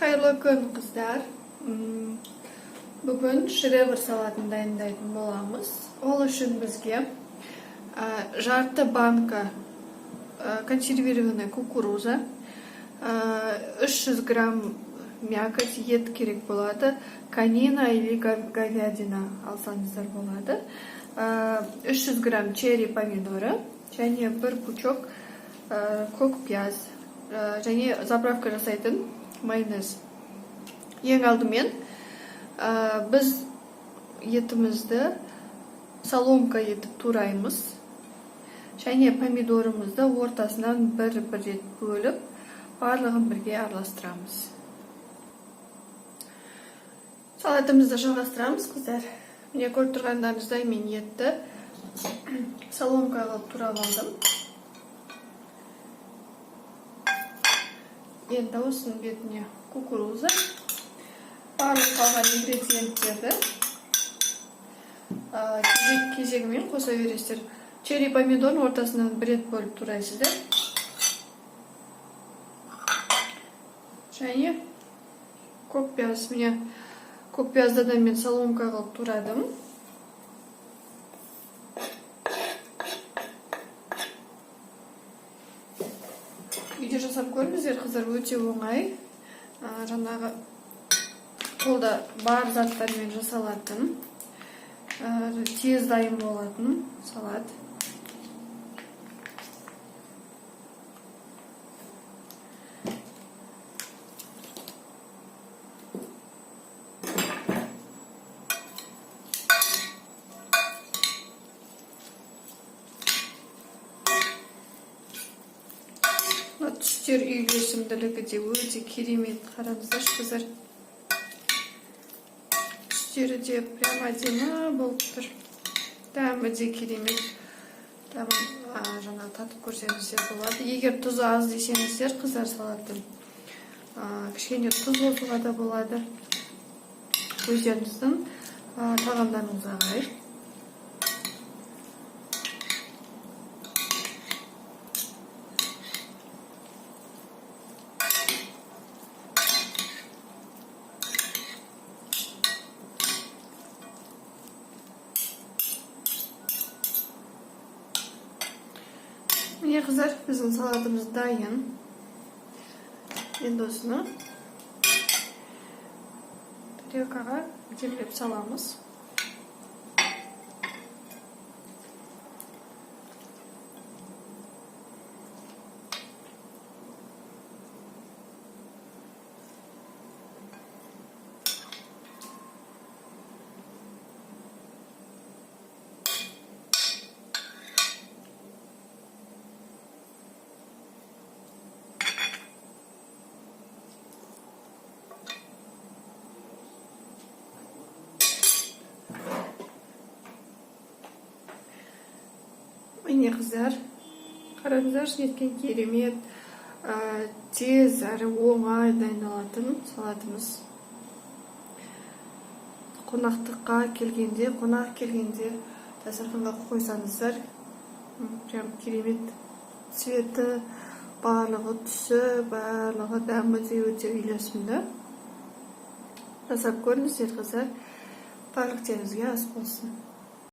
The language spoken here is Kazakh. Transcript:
Қайырлы күн, қыздар. Бүгін шедевр салатын дайындайтын боламыз. Ол үшін бізге жарты банка консервированный кукуруза, 300 грамм мякоть ет керек болады. Конина или говядина алсаңыздар болады. 300 грамм черри помидоры, және бір пучок көк пияз, және заправка жасайтын майонез. Ең алдымен біз етімізді соломка етіп тураймыз. Және помидорымызды ортасынан бір рет бөліп, барлығын бірге араластырамыз. Салатымызды жалғастырамыз, қыздар. Міне көріп тұрғандарыңыздай мен етті соломка қылып турап алдым. Енді осының бетіне кукуруза, барлық қалған ингредиенттерді кезегімен қоса бересіздер. Черри помидорын ортасынан бір рет бөліп турайсыздар. Және көк пияз. Міне көк пиязды да мен соломка қылып турадым. Үйде жасап көріңіздер, қыздар, өте оңай. Жаңағы қолда бар заттармен жасалатын, тез дайын болатын салат. Түстер үйлесімділігі де өте керемет. Қараңыздаршы, қыздар. Түстері де прям әдемі болып тұр. Дәмі де керемет. Жаңа татып көрсеңіздер болады. Егер тұзы аз десеңіздер, қыздар, салаттың кішкене тұз қосуға да болады. Өздеріңіздің тағамдарыңызға қарай. Міне, қыздар, біздің салатымыз дайын. Енді осыны тарелкаға демлеп саламыз. Міне, қыздар, қараңыздаршы, неткен керемет, тез әрі оңай дайындалатын салатымыз. Қонақ келгенде дастарханға қойсаңыздар, прям керемет. Цветі, барлығы түсі, барлығы дәмі де өте үйлесімді. Жасап көріңіздер, қыздар. Барлықтеріңізге ас болсын.